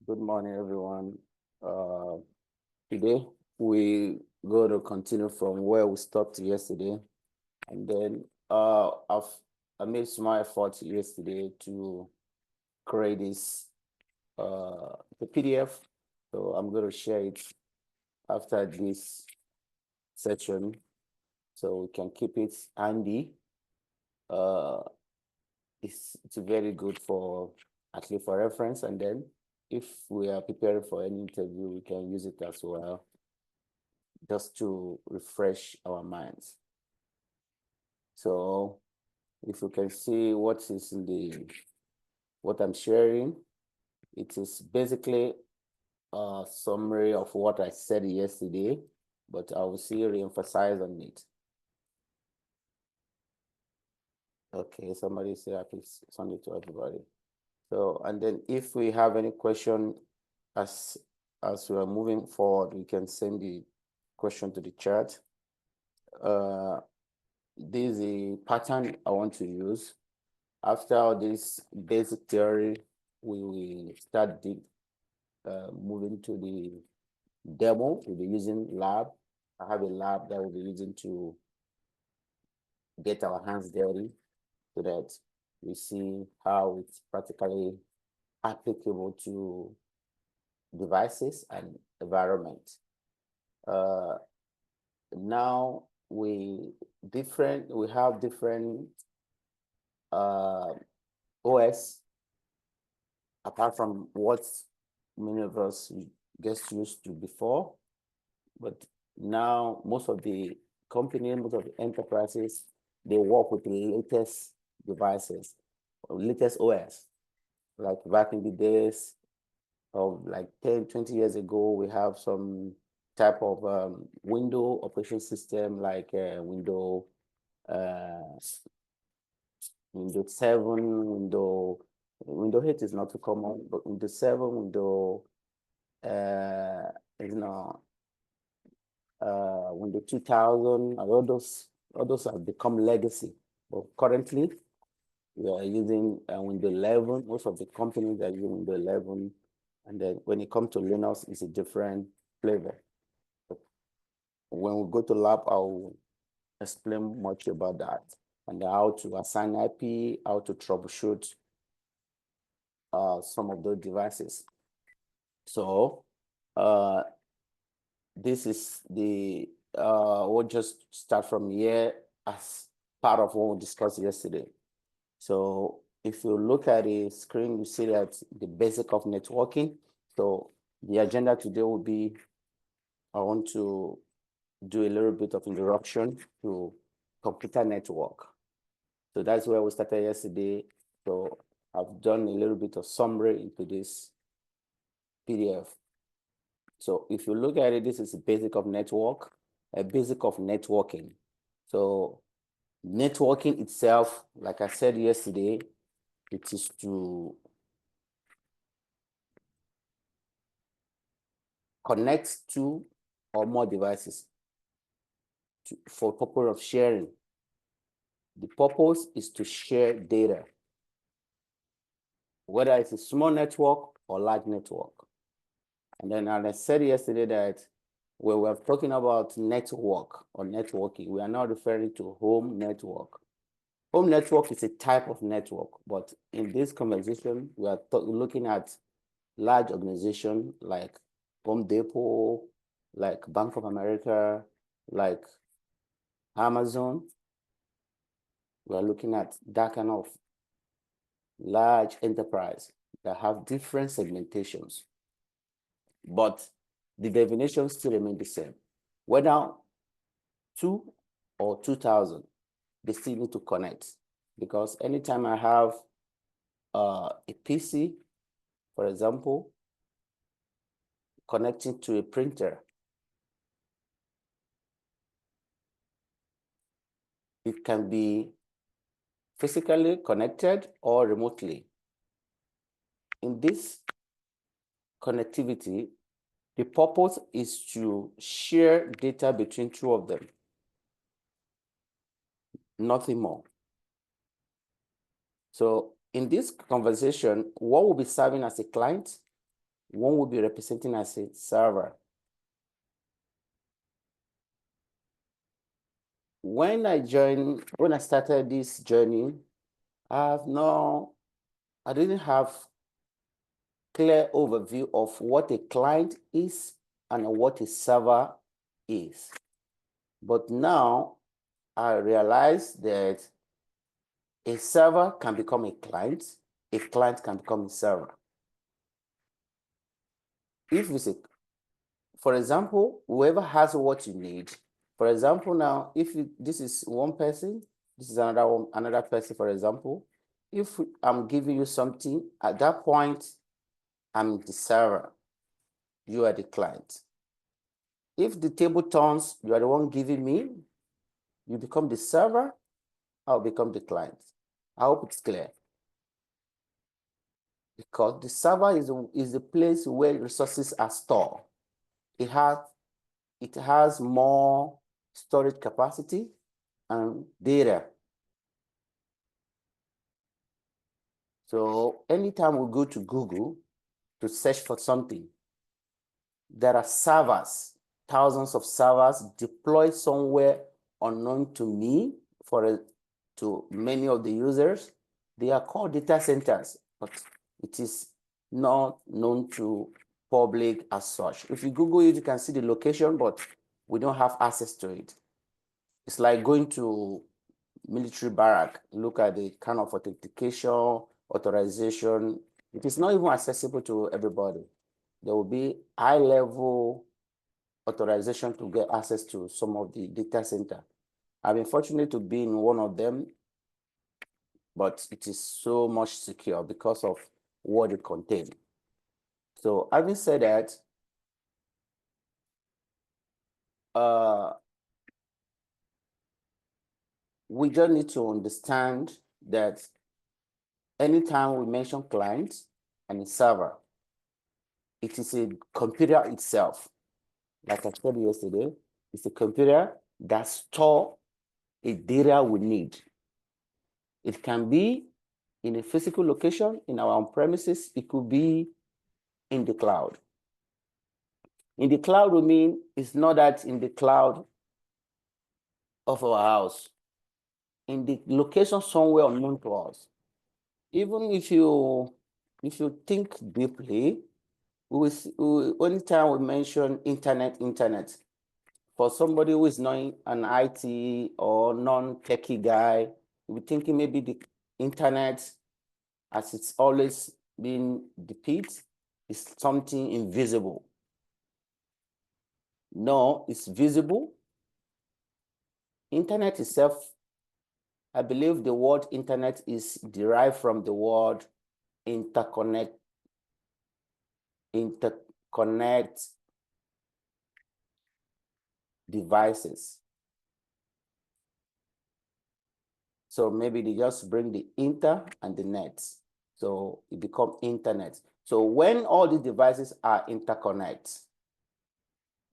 Good morning, everyone. Uh, Today we go to continue from where we stopped yesterday, and then I made small effort yesterday to create this the PDF. So I'm going to share it after this session, so we can keep it handy. Uh, it's very good for at least for reference, and then if we are preparing for any interview, we can use it as well, just to refresh our minds. So if you can see what is in what I'm sharing, it is basically a summary of what I said yesterday, but I will see re-emphasize on it. Okay, somebody say happy Sunday to everybody. So, and then if we have any question as we are moving forward, we can send the question to the chat. This is a pattern I want to use. After all this basic theory, we will start moving to the demo. We'll be using lab. I have a lab that we'll be using to get our hands dirty so that we see how it's practically applicable to devices and environment. Now we have different OS apart from what many of us get used to before, but now most of the companies, most of the enterprises, they work with the latest devices, latest OS. Like back in the days of like 10, 20 years ago, we have some type of window operation system like Windows 7, Windows 8 is not too common, but Windows 7, Windows you know, Windows 2000, and all those have become legacy. But currently, we are using Windows 11. Most of the companies are using Windows 11, and then when it comes to Linux, it's a different flavor. But when we go to lab, I'll explain much about that and how to assign IP, how to troubleshoot some of those devices. So this is we'll just start from here as part of what we discussed yesterday. So if you look at the screen, you see that the basic of networking. So the agenda today will be, I want to do a little bit of introduction to computer network. So that's where we started yesterday. So I've done a little bit of summary into this PDF. So if you look at it, this is a basic of network, a basic of networking. So networking itself, like I said yesterday, it is to connect two or more devices for purpose of sharing. The purpose is to share data, whether it's a small network or large network. And then, as I said yesterday, that when we're talking about network or networking, we are not referring to home network. Home network is a type of network, but in this conversation, we are looking at large organizations like Home Depot, like Bank of America, like Amazon. We are looking at that kind of large enterprise that have different segmentations, but the definition still remain the same. Whether 2 or 2,000, they still need to connect, because anytime I have a PC, for example, connecting to a printer, it can be physically connected or remotely. In this connectivity, the purpose is to share data between two of them, nothing more. So in this conversation, what will be serving as a client one will be representing as a server. When I started this journey, I didn't have clear overview of what a client is and what a server is. But now I realize that a server can become a client can become a server. If we say, for example, whoever has what you need, for example, now, this is one person, this is another person, for example, if I'm giving you something, at that point, I'm the server, you are the client. If the table turns, you are the one giving me, you become the server, I'll become the client. I hope it's clear. Because the server is the place where resources are stored. It has more storage capacity and data. So anytime we go to Google to search for something, there are servers, thousands of servers deployed somewhere unknown to me, to many of the users. They are called data centers, but it is not known to public as such. If you Google it, you can see the location, but we don't have access to it. It's like going to military barrack, look at the kind of authentication, authorization. It is not even accessible to everybody. There will be high-level authorization to get access to some of the data center. I've been fortunate to be in one of them, but it is so much secure because of what it contains. So having said that, we just need to understand that anytime we mention client and a server, it is a computer itself. Like I said yesterday, it's a computer that stores a data we need. It can be in a physical location, in our on-premises, it could be in the cloud. In the cloud, we mean it's not that in the cloud of our house, in the location somewhere unknown to us. Even if you think deeply, anytime we mention internet, for somebody who is not an IT or non-techie guy, we're thinking maybe the internet, as it's always been depicted, is something invisible. No, it's visible. Internet itself, I believe the word internet is derived from the word interconnect devices. So maybe they just bring the inter and the net. So it becomes internet. So when all these devices are interconnect,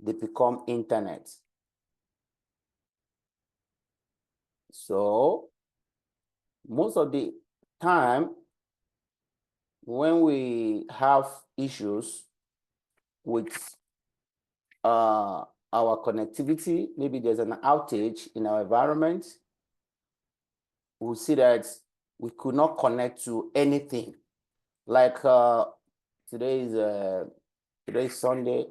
they become internet. So most of the time, when we have issues with our connectivity, maybe there's an outage in our environment, we'll see that we could not connect to anything. Like today is Sunday.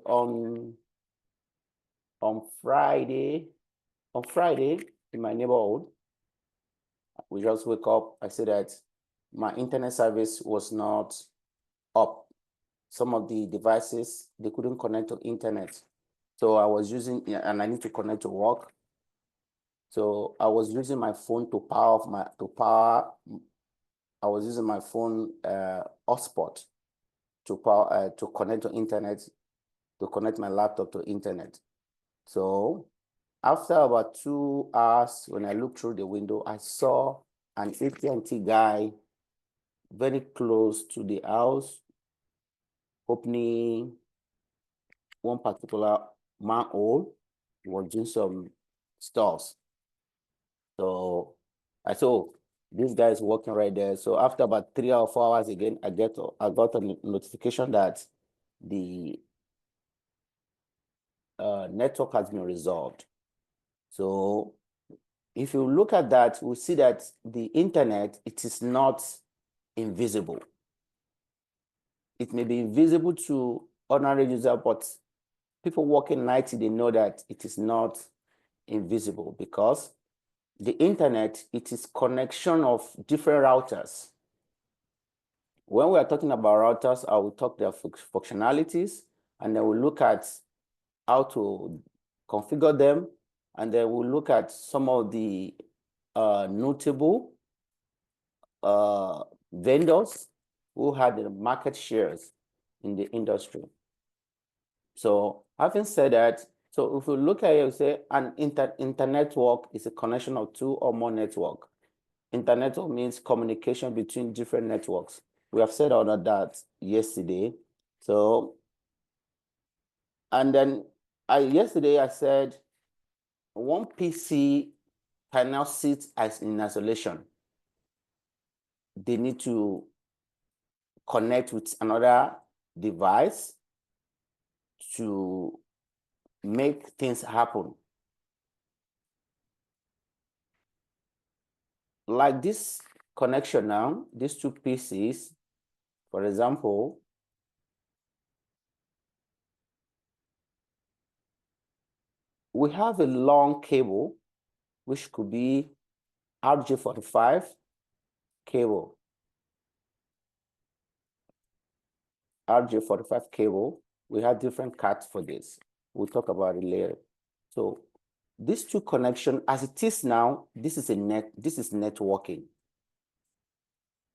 On Friday in my neighborhood, we just wake up. I see that my internet service was not up. Some of the devices, they couldn't connect to internet. So I was using, and I need to connect to work. So I was using my phone to power. I was using my phone hotspot to connect to internet, to connect my laptop to internet. So after about 2 hours, when I looked through the window, I saw an AT&T guy very close to the house opening one particular manhole. He was doing some stuff. So I saw this guy is working right there. So after about 3 or 4 hours again, I got a notification that the network has been resolved. So if you look at that, we see that the internet, it is not invisible. It may be invisible to ordinary user, but people working in IT, they know that it is not invisible because the internet, it is connection of different routers. When we are talking about routers, I will talk their functionalities, and then we'll look at how to configure them, and then we'll look at some of the notable vendors who had the market shares in the industry. So having said that, so if you look at it, you say an internetwork is a connection of two or more network. Internet means communication between different networks. We have said all of that yesterday. So, and then yesterday I said one PC cannot sit as in isolation. They need to connect with another device to make things happen. Like this connection now, these two PCs, for example, we have a long cable, which could be RJ45 cable. RJ45 cable, we have different cards for this. We'll talk about it later. So these two connection, as it is now, this is networking.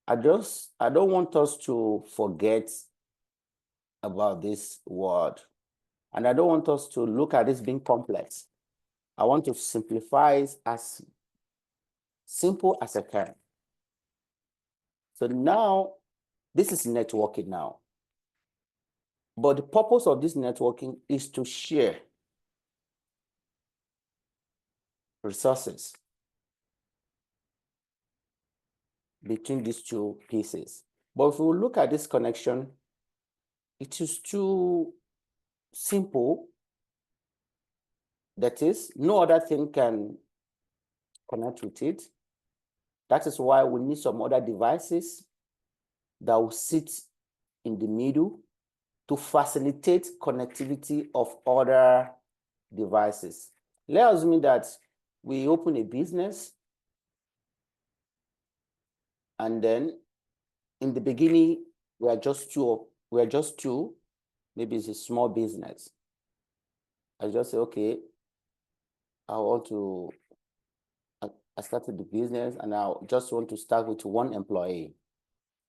I don't want us to forget about this word. And I don't want us to look at this being complex. I want to simplify it as simple as I can. So now, this is networking now. But the purpose of this networking is to share resources between these two pieces. But if we look at this connection, it is too simple. That is, no other thing can connect with it. That is why we need some other devices that will sit in the middle to facilitate connectivity of other devices. Let us mean that we open a business, and then in the beginning, we are just two, maybe it's a small business. I just say, okay, I started the business and I just want to start with one employee.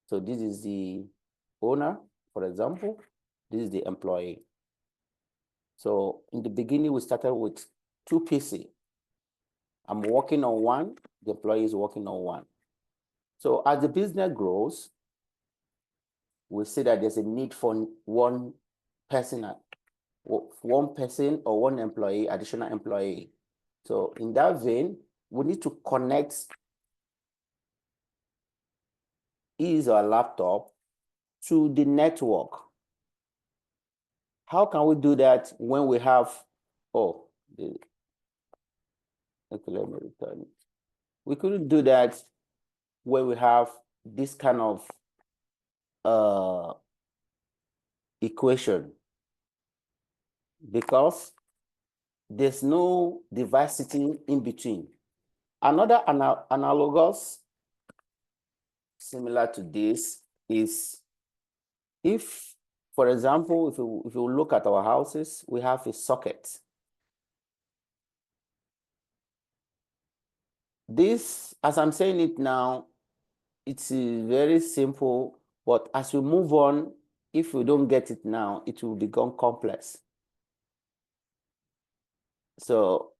So this is the owner, for example, this is the employee. So in the beginning, we started with two PC. I'm working on one, the employee is working on one. So as the business grows, we see that there's a need for one person or one employee, additional employee. So in that vein, we need to connect his or laptop to the network. How can we do that when we have, okay, let me return. We couldn't do that when we have this kind of equation, because there's no device sitting in between. Another analogous similar to this is if, for example, if you look at our houses, we have a socket. This, as I'm saying it now, it's very simple, but as we move on, if we don't get it now, it will become complex. So,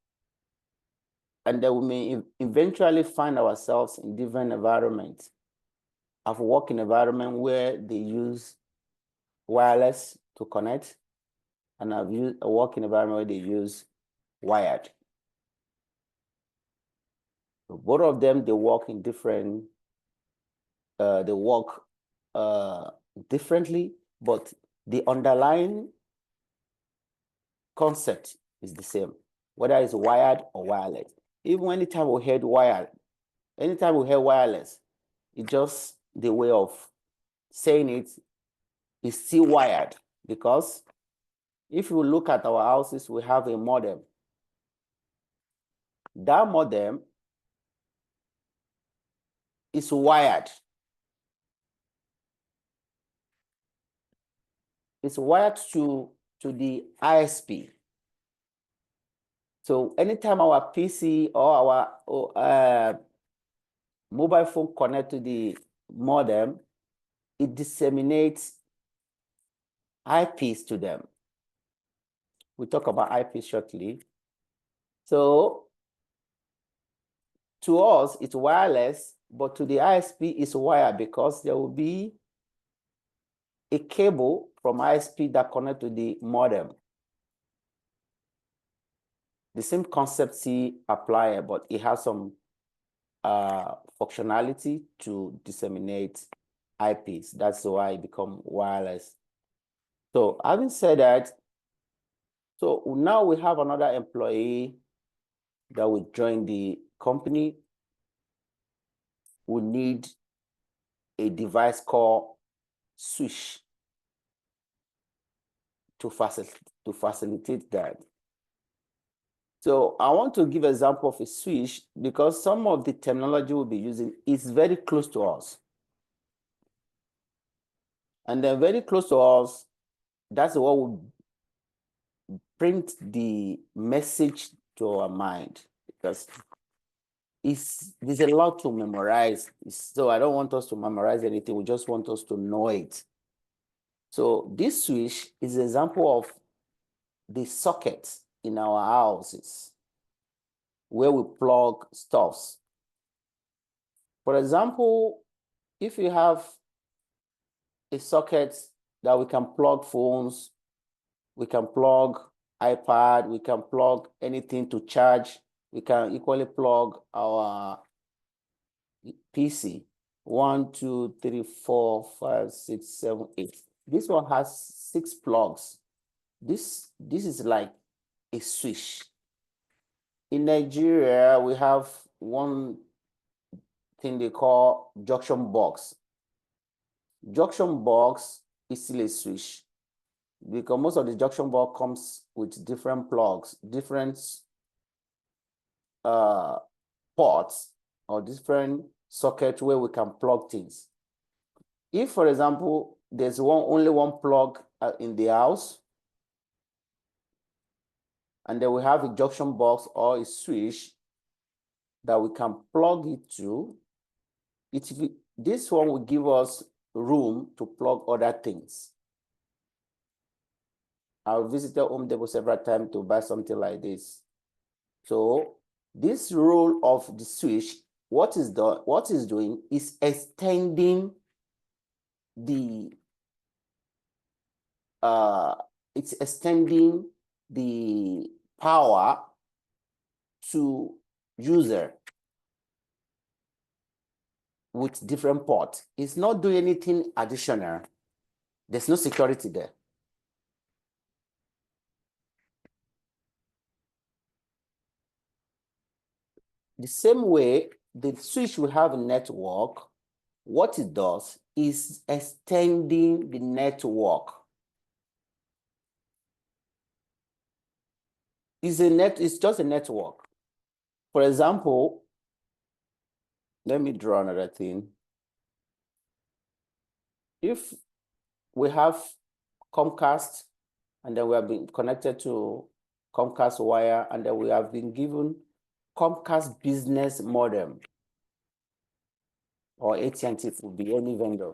and then we may eventually find ourselves in different environments. I've worked in an environment where they use wireless to connect, and I've worked in an environment where they use wired. So both of them, they work in different, differently, but the underlying concept is the same, whether it's wired or wireless. Even anytime we heard wired, anytime we hear wireless, it's just the way of saying it is still wired, because if you look at our houses, we have a modem. That modem is wired. It's wired to the ISP. So anytime our PC or our mobile phone connect to the modem, it disseminates IPs to them. We'll talk about IPs shortly. So to us, it's wireless, but to the ISP, it's wired, because there will be a cable from ISP that connect to the modem. The same concept apply, but it has some functionality to disseminate IPs. That's why it become wireless. So having said that, so now we have another employee that will join the company. We need a device called switch to facilitate that. So I want to give an example of a switch, because some of the terminology we'll be using is very close to us. And then very close to us, that's what will print the message to our mind, because there's a lot to memorize. So I don't want us to memorize anything. We just want us to know it. So this switch is an example of the sockets in our houses where we plug stuffs. For example, if you have a socket that we can plug phones, we can plug iPad, we can plug anything to charge, we can equally plug our PC. 1, 2, 3, 4, 5, 6, 7, 8. This one has 6 plugs. This is like a switch. In Nigeria, we have one thing they call junction box. Junction box is still a switch, because most of the junction box comes with different plugs, different ports or different sockets where we can plug things. If, for example, there's only one plug in the house, and then we have a junction box or a switch that we can plug it to, this one will give us room to plug other things. I've visited Home Depot several times to buy something like this. So this role of the switch, what is doing is extending the it's extending the power to user with different ports. It's not doing anything additional. There's no security there. The same way, the switch we have a network, what it does is extending the network. It's just a network. For example, let me draw another thing. If we have Comcast, and then we have been connected to Comcast wire, and then we have been given Comcast business modem, or AT&T, would be any vendor.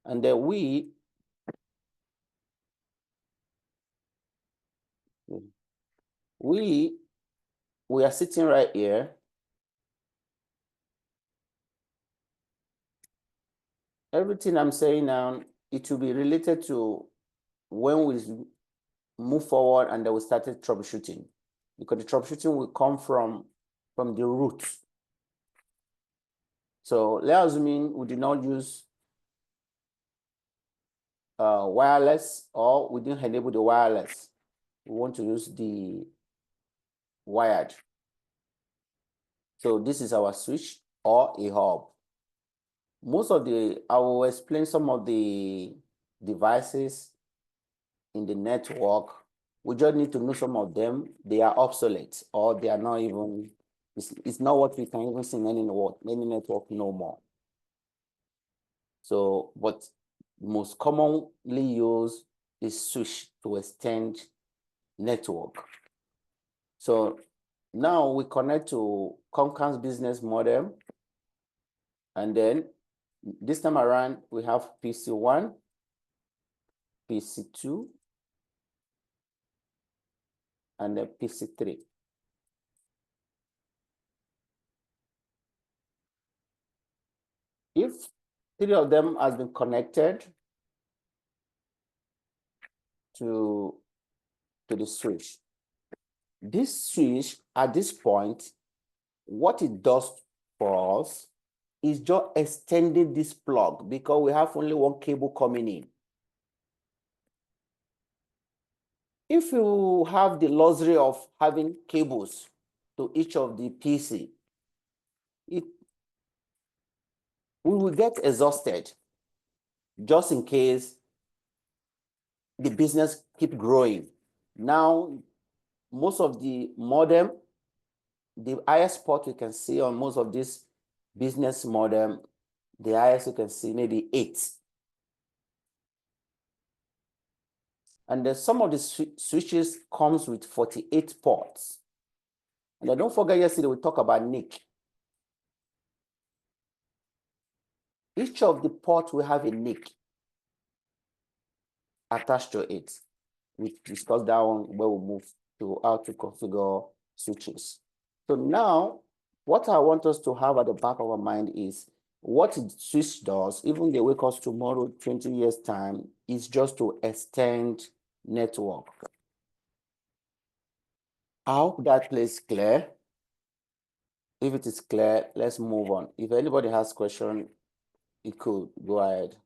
And then we are sitting right here. Everything I'm saying now, it will be related to when we move forward and then we started troubleshooting, because the troubleshooting will come from the root. So let's assume we did not use wireless, or we didn't enable the wireless. We want to use the wired. So this is our switch or a hub. I will explain some of the devices in the network. We just need to know some of them. They are obsolete, or they are not even, it's not what we can even see in any network no more. So, but most commonly used is switch to extend network. So now we connect to Comcast business modem, and then this time around we have PC1, PC2, and then PC3. If three of them has been connected to the switch, this switch at this point, what it does for us is just extending this plug because we have only one cable coming in. If you have the luxury of having cables to each of the PC, we will get exhausted just in case the business keep growing. Now, most of the modem, the highest port you can see on most of this business modem, the highest you can see maybe 8. And then some of the switches comes with 48 ports. And then don't forget yesterday we talked about NIC. Each of the ports will have a NIC attached to it. We discussed that one where we move to how to configure switches. So now, what I want us to have at the back of our mind is what the switch does, even they wake us tomorrow, 20 years time, is just to extend network. I hope that plays clear. If it is clear, let's move on. If anybody has question, you could go ahead.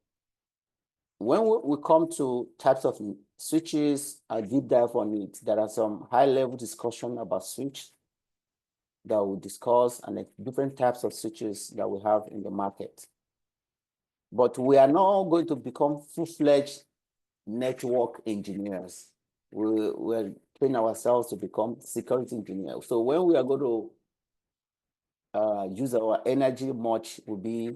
When we come to types of switches, a deep dive on it, there are some high-level discussion about switch that we'll discuss and the different types of switches that we have in the market. But we are not going to become full-fledged network engineers. We're training ourselves to become security engineers. So when we are going to use our energy much will be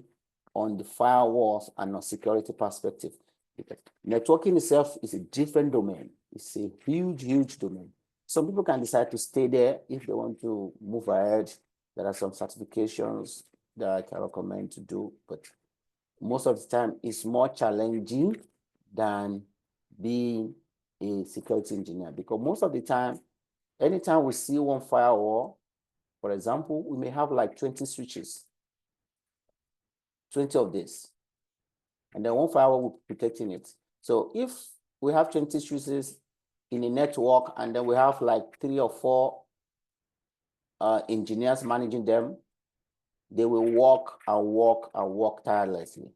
on the firewalls and on security perspective. Because networking itself is a different domain. It's a huge, huge domain. Some people can decide to stay there if they want to move ahead. There are some certifications that I can recommend to do, but most of the time it's more challenging than being a security engineer, because most of the time, anytime we see one firewall, for example, we may have like 20 switches, 20 of this, and then one firewall will be protecting it. So if we have 20 switches in a network and then we have like 3 or 4 engineers managing them, they will work and work and work tirelessly,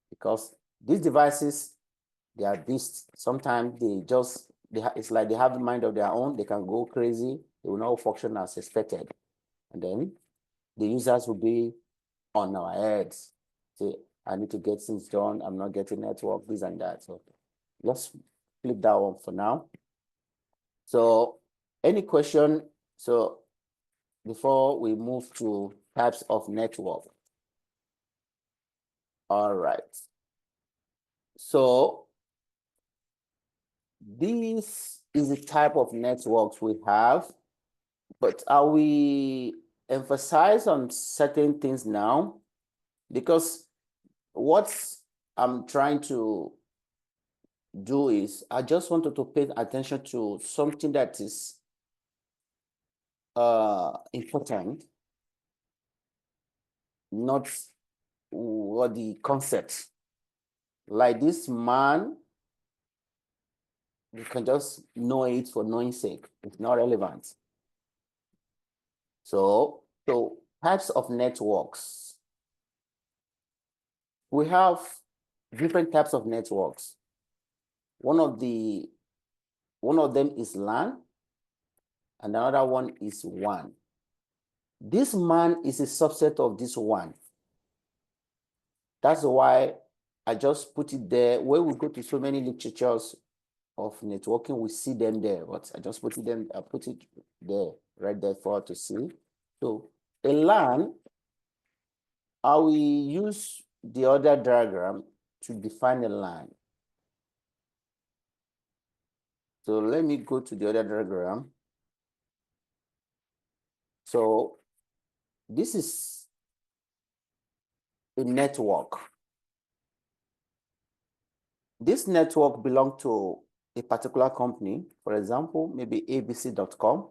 because these devices, they are beasts. Sometimes it's like they have the mind of their own. They can go crazy. They will not function as expected. And then the users will be on our heads. Say, I need to get things done. I'm not getting network, this and that. So let's flip that one for now. So any question? So before we move to types of network. All right. So this is the type of networks we have, but are we emphasize on certain things now? Because what I'm trying to do is I just wanted to pay attention to something that is important, not what the concept. Like this man, you can just know it for knowing sake. It's not relevant. So types of networks. We have different types of networks. One of them is LAN, and another one is WAN. This MAN is a subset of this WAN. That's why I just put it there. Where we go to so many literatures of networking, we see them there, but I just put it there, right there for us to see. So a LAN, I will use the other diagram to define a LAN. So let me go to the other diagram. So this is a network. This network belongs to a particular company, for example, maybe abc.com.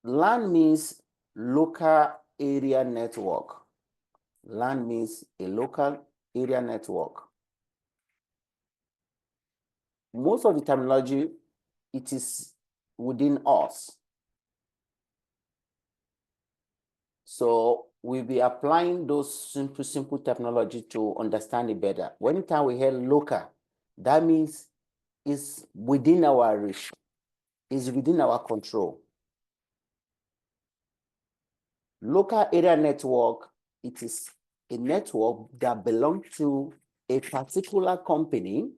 LAN means local area network. LAN means a local area network. Most of the terminology, it is within us. So we'll be applying those simple terminology to understand it better. Anytime we hear local, that means it's within our reach, it's within our control. Local area network, it is a network that belongs to a particular company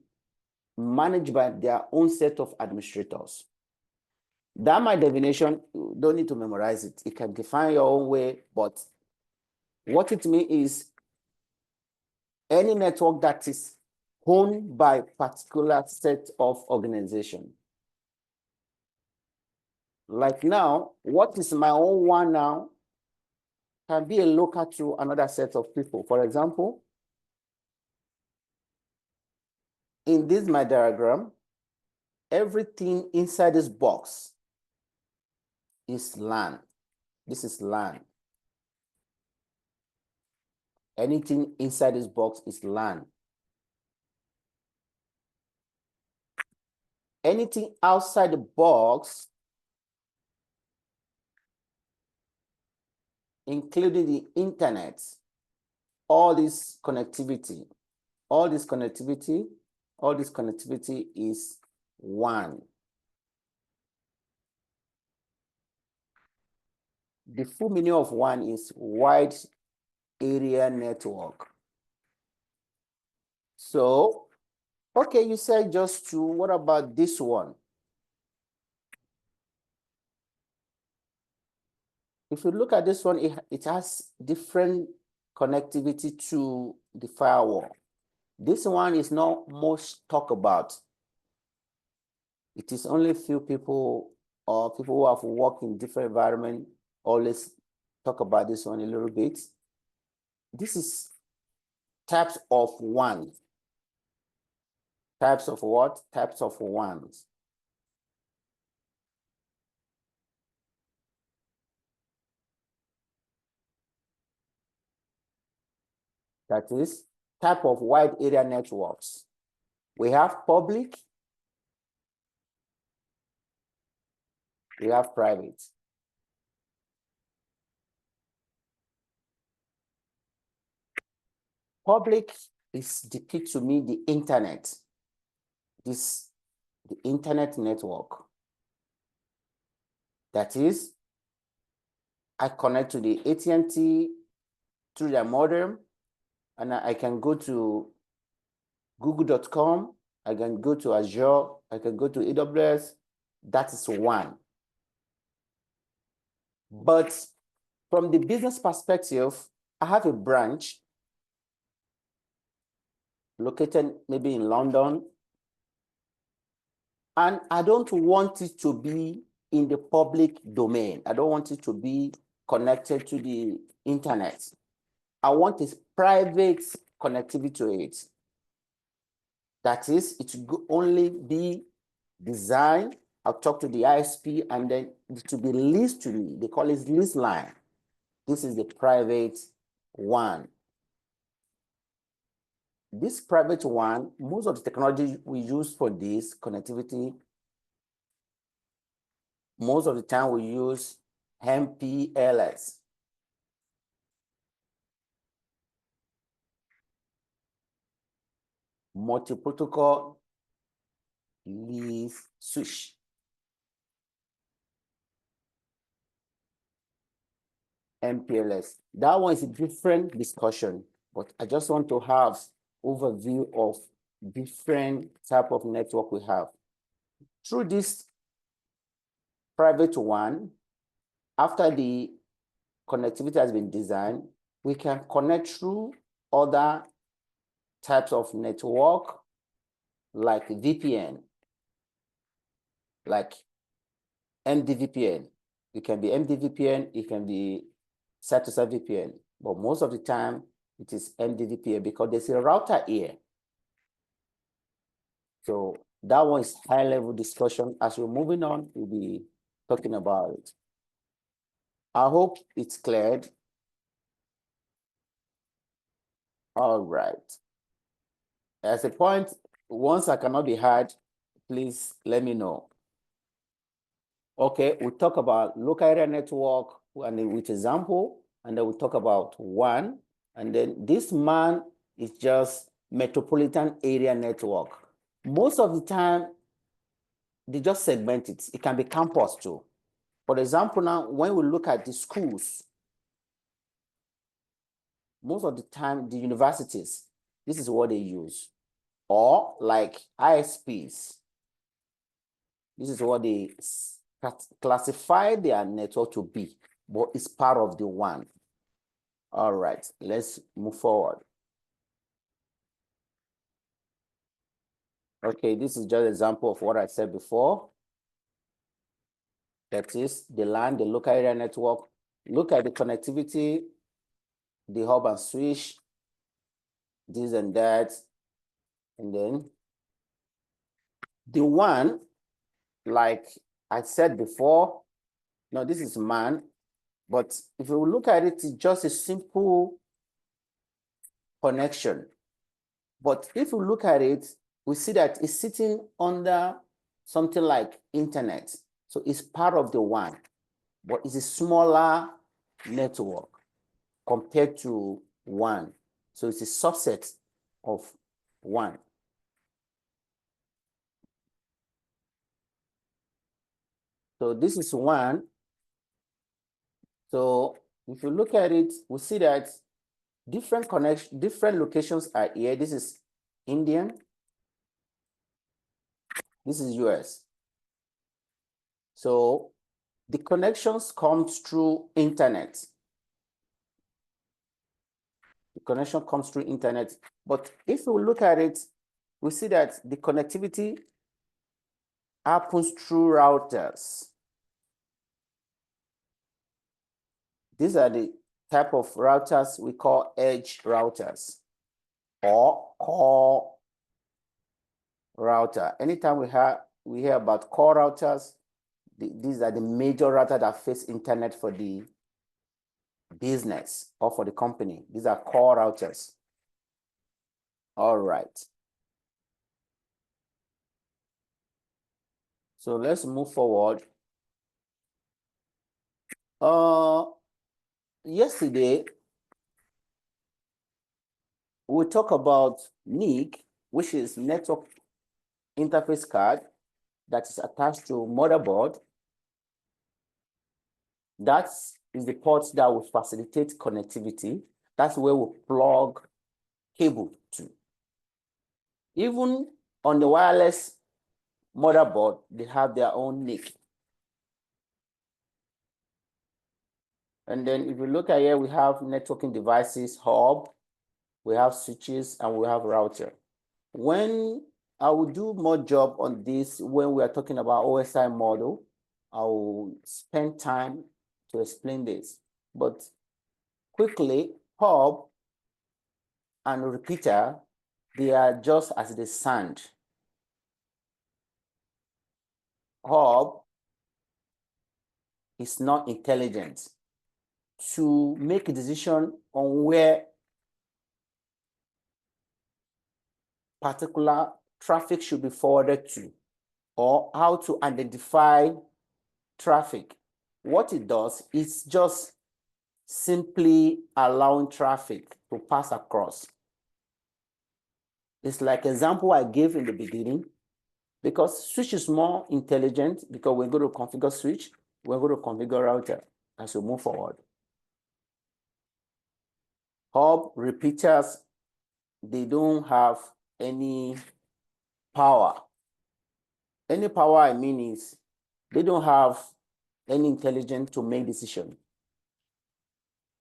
managed by their own set of administrators. That my definition, you don't need to memorize it. You can define your own way, but what it means is any network that is owned by a particular set of organization. Like now, what is my own one now can be a local to another set of people. For example, in this my diagram, everything inside this box is LAN. This is LAN. Anything inside this box is LAN. Anything outside the box, including the internet, all this connectivity is WAN. The full meaning of WAN is wide area network. So, okay, you said just two. What about this one? If you look at this one, it has different connectivity to the firewall. This one is not much talked about. It is only few people or people who have worked in different environments always talk about this one a little bit. This is types of WAN. Types of what? Types of WANs. That is type of wide area networks. We have public, we have private. Public is the key to me, the internet. The internet network. That is, I connect to the AT&T through their modem, and I can go to google.com, I can go to Azure, I can go to AWS. That is one. But from the business perspective, I have a branch located maybe in London, and I don't want it to be in the public domain. I don't want it to be connected to the internet. I want a private connectivity to it. That is, it will only be designed. I'll talk to the ISP, and then it will be leased to me. They call it lease line. This is the private one. This private one, most of the technology we use for this connectivity, most of the time we use MPLS. multi-protocol leaf switch. MPLS. That one is a different discussion, but I just want to have overview of different type of network we have. Through this private one, after the connectivity has been designed, we can connect through other types of network like VPN, like MDVPN. It can be MDVPN, it can be site-to-site VPN, but most of the time it is MDVPN because there's a router here. So that one is high-level discussion. As we're moving on, we'll be talking about it. I hope it's cleared. All right. As a point, once I cannot be heard, please let me know. Okay, we'll talk about local area network and with example, and then we'll talk about WAN, and then this MAN is just metropolitan area network. Most of the time, they just segment it. It can be campus too. For example, now, when we look at the schools, most of the time, the universities, this is what they use. Or like ISPs, this is what they classify their network to be, but it's part of the WAN. All right, let's move forward. Okay, this is just an example of what I said before. That is the LAN, the local area network. Look at the connectivity, the hub and switch, this and that. And then the WAN, like I said before, now this is MAN, but if you look at it, it's just a simple connection. But if you look at it, we see that it's sitting under something like internet. So it's part of the WAN, but it's a smaller network compared to WAN. So it's a subset of WAN. So this is WAN. So if you look at it, we see that different locations are here. This is Indian. This is US. So the connections comes through internet. The connection comes through internet. But if we look at it, we see that the connectivity happens through routers. These are the type of routers we call edge routers or core router. Anytime we hear about core routers, these are the major routers that face internet for the business or for the company. These are core routers. All right. So let's move forward. Yesterday, we talked about NIC, which is network interface card that is attached to motherboard. That is the port that will facilitate connectivity. That's where we plug cable to. Even on the wireless motherboard, they have their own NIC. And then if you look at here, we have networking devices, hub, we have switches, and we have router. When I will do more job on this, when we are talking about OSI model, I will spend time to explain this. But quickly, hub and repeater, they are just as the sand. Hub is not intelligent to make a decision on where particular traffic should be forwarded to or how to identify traffic. What it does is just simply allowing traffic to pass across. It's like example I gave in the beginning, because switch is more intelligent because we're going to configure switch, we're going to configure router as we move forward. Hub repeaters, they don't have any power. Any power I mean is they don't have any intelligence to make decision.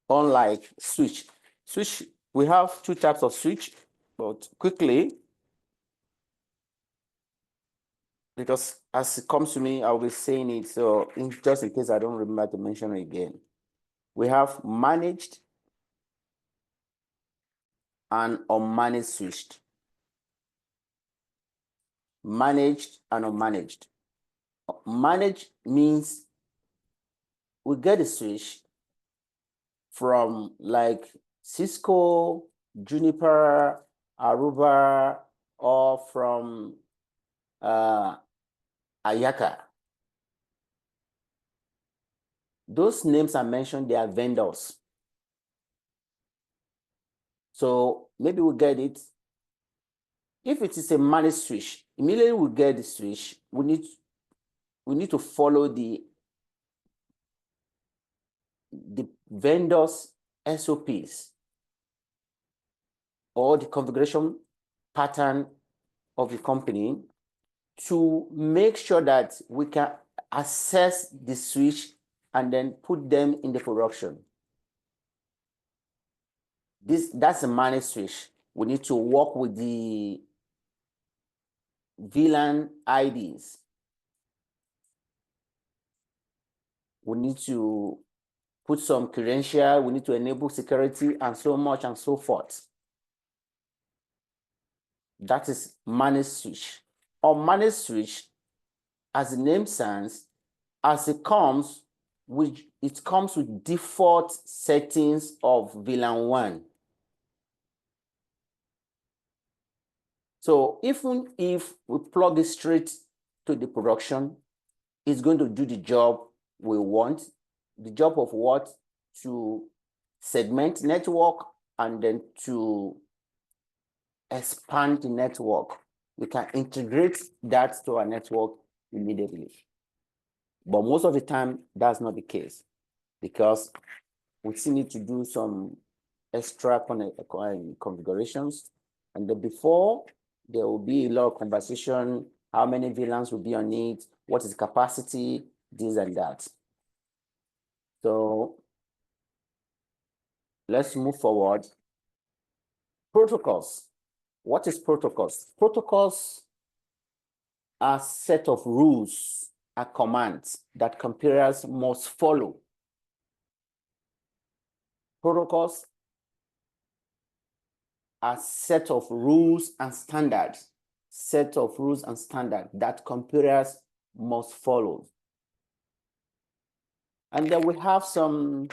Unlike switch. Switch, we have two types of switch, but quickly, because as it comes to me, I'll be saying it, so just in case I don't remember to mention it again. We have managed and unmanaged switched. Managed and unmanaged. Managed means we get a switch from like Cisco, Juniper, Aruba, or from Ayaka. Those names I mentioned, they are vendors. So maybe we get it. If it is a managed switch, immediately we get the switch, we need to follow the vendor's SOPs or the configuration pattern of the company to make sure that we can access the switch and then put them in the production. That's a managed switch. We need to work with the VLAN IDs. We need to put some credential, we need to enable security and so much and so forth. That is managed switch. Or managed switch, as the name sounds, as it comes with default settings of VLAN 1. So even if we plug it straight to the production, it's going to do the job we want. The job of what? To segment network and then to expand the network. We can integrate that to our network immediately. But most of the time, that's not the case because we still need to do some extra configurations. And then before, there will be a lot of conversation, how many VLANs will be on it, what is capacity, this and that. So let's move forward. Protocols. What is protocols? Protocols are a set of rules and commands that computers must follow. Protocols are a set of rules and standards, that computers must follow. And then we have some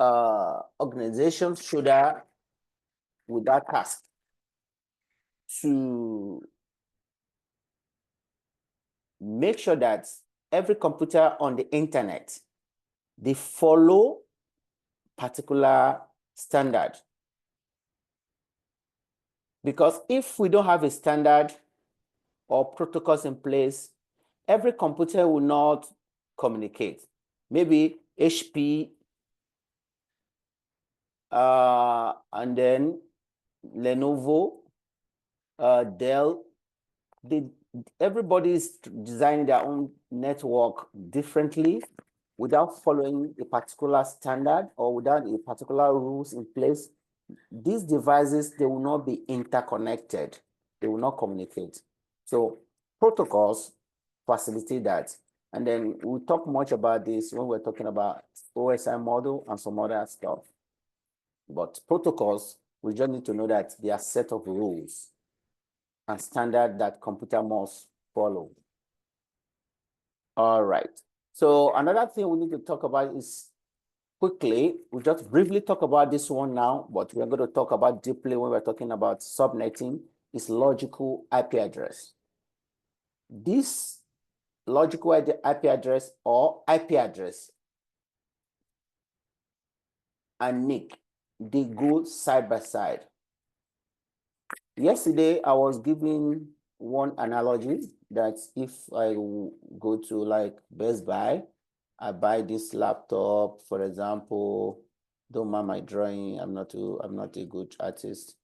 organizations shoulder with that task to make sure that every computer on the internet, they follow particular standard. Because if we don't have a standard or protocols in place, every computer will not communicate. Maybe HP and then Lenovo, Dell, everybody is designing their own network differently without following a particular standard or without a particular rules in place. These devices, they will not be interconnected. They will not communicate. So protocols facilitate that. And then we'll talk much about this when we're talking about OSI model and some other stuff. But protocols, we just need to know that they are a set of rules and standard that computer must follow. All right. So another thing we need to talk about is quickly, we'll just briefly talk about this one now, but we're going to talk about deeply when we're talking about subnetting is logical IP address. This logical IP address or IP address and NIC, they go side by side. Yesterday, I was giving one analogy that if I go to like Best Buy, I buy this laptop, for example, don't mind my drawing, I'm not a good artist.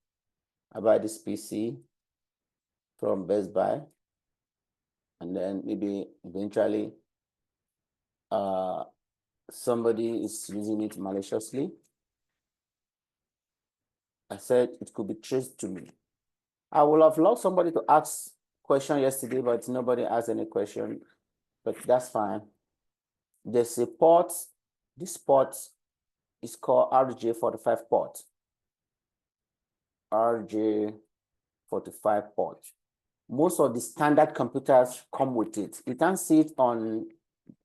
I buy this PC from Best Buy, and then maybe eventually somebody is using it maliciously. I said it could be traced to me. I would have loved somebody to ask question yesterday, but nobody asked any question, but that's fine. There's a port, this port is called RJ45 port. RJ45 port. Most of the standard computers come with it. You can't see it on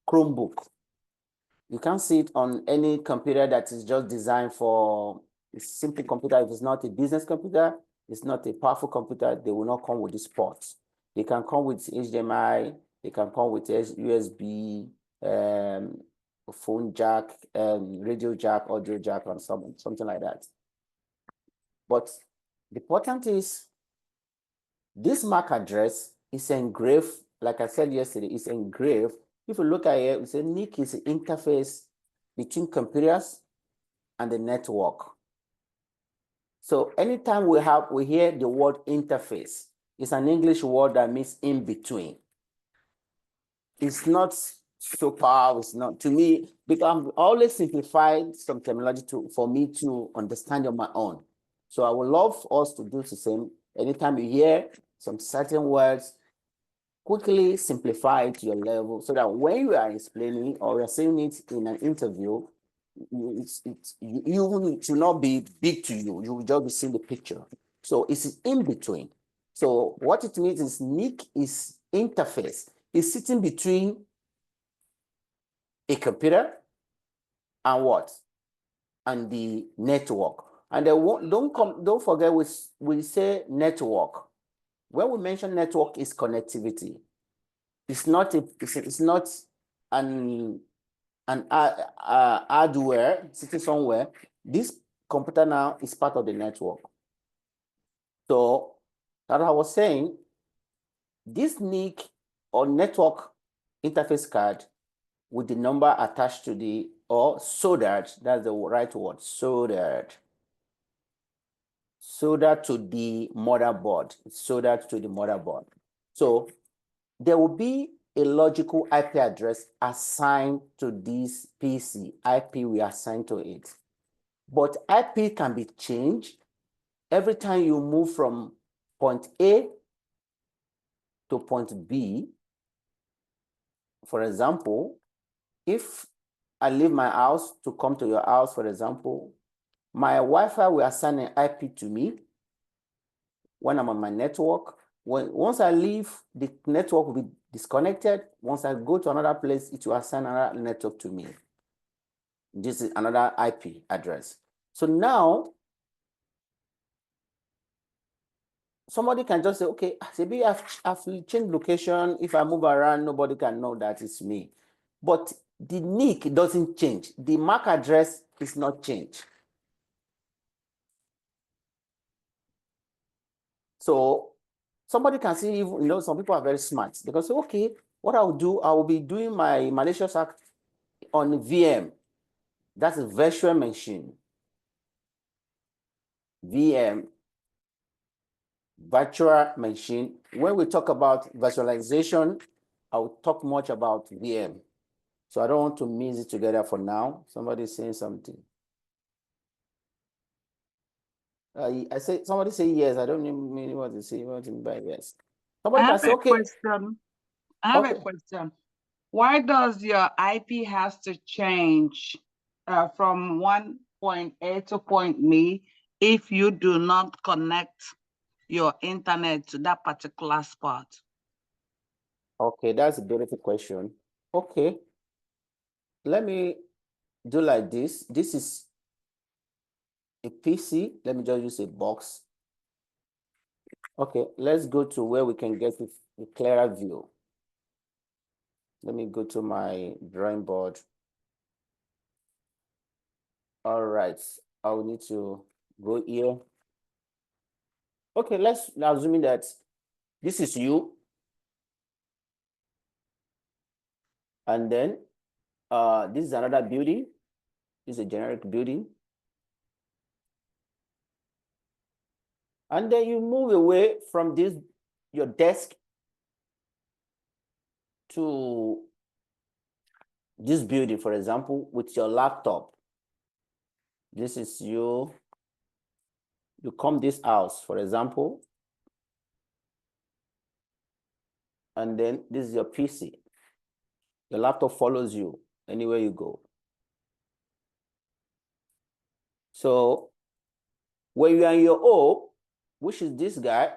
Chromebook. You can't see it on any computer that is just designed for a simple computer. If it's not a business computer, it's not a powerful computer, they will not come with this port. They can come with HDMI, they can come with USB, phone jack, radio jack, audio jack, or something like that. But the important is this MAC address is engraved, like I said yesterday, it's engraved. If you look at it, it's a NIC is an interface between computers and the network. So anytime we hear the word interface, it's an English word that means in between. It's not so powerful, it's not, to me, because I'm always simplified some terminology for me to understand on my own. So I would love us to do the same. Anytime you hear some certain words, quickly simplify it to your level so that when you are explaining or you're saying it in an interview, you should not be big to you. You will just be seeing the picture. So it's in between. So what it means is NIC is interface. It's sitting between a computer and what? And the network. And don't forget we say network. When we mention network, is connectivity. It's not an hardware sitting somewhere. This computer now is part of the network. So that I was saying, this NIC or network interface card with the number attached to the, or soldered, that's the right word, soldered to the motherboard. It's soldered to the motherboard. So there will be a logical IP address assigned to this PC. IP we assign to it. But IP can be changed every time you move from point A to point B. For example, if I leave my house to come to your house, for example, my Wi-Fi will assign an IP to me when I'm on my network. Once I leave, the network will be disconnected. Once I go to another place, it will assign another network to me. This is another IP address. So now, somebody can just say, okay, maybe I've changed location. If I move around, nobody can know that it's me. But the NIC doesn't change. The MAC address is not changed. So somebody can see, some people are very smart. They can say, okay, what I will do, I will be doing my malicious act on VM. That's a virtual machine. VM, virtual machine. When we talk about virtualization, I will talk much about VM. So I don't want to mix it together for now. Somebody's saying something. I say somebody say yes. I don't mean what to say. What to mean by yes. Somebody can say okay. I have a question. Why does your IP has to change from one point A to point B if you do not connect your internet to that particular spot? Okay, that's a beautiful question. Okay, let me do like this. This is a PC. Let me just use a box. Okay, let's go to where we can get a clearer view. Let me go to my drawing board. All right, I will need to go here. Okay, let's assume that this is you. And then this is another building. This is a generic building. And then you move away from this, your desk, to this building, for example, with your laptop. This is you. You come this house, for example. And then this is your PC. Your laptop follows you anywhere you go. So when you are in your home, which is this guy,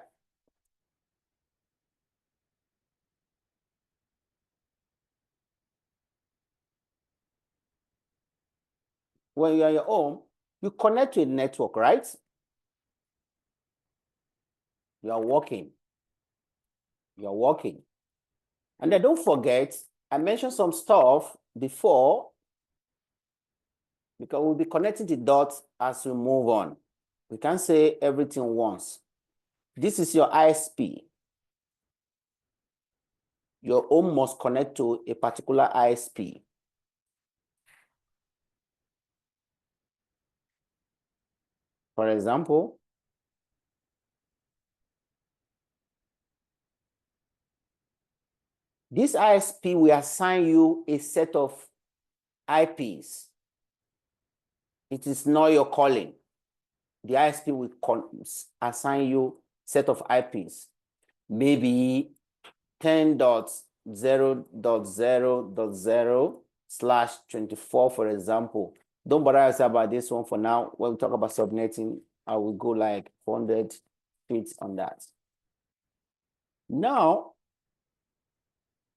when you are in your home, you connect to a network, right? You are working. You are working. And then don't forget, I mentioned some stuff before, because we'll be connecting the dots as we move on. We can't say everything once. This is your ISP. Your home must connect to a particular ISP. For example, this ISP will assign you a set of IPs. It is not your calling. The ISP will assign you set of IPs. Maybe 10.0.0.0/24, for example. Don't bother yourself about this one for now. When we talk about subnetting, I will go like 400 feet on that. Now,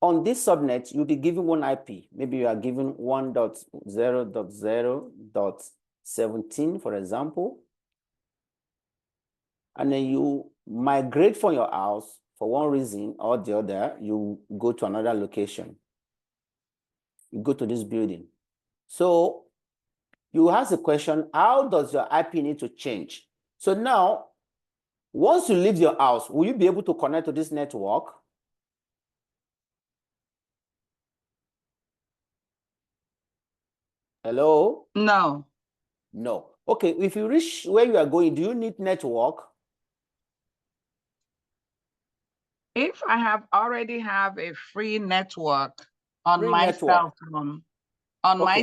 on this subnet, you'll be given one IP. Maybe you are given 1.0.0.17, for example. And then you migrate from your house for one reason or the other, you go to another location. You go to this building. So you ask the question, how does your IP need to change? So now, once you leave your house, will you be able to connect to this network? Hello? No. No. Okay, if you reach where you are going, do you need network? If I already have a free network on Free my network.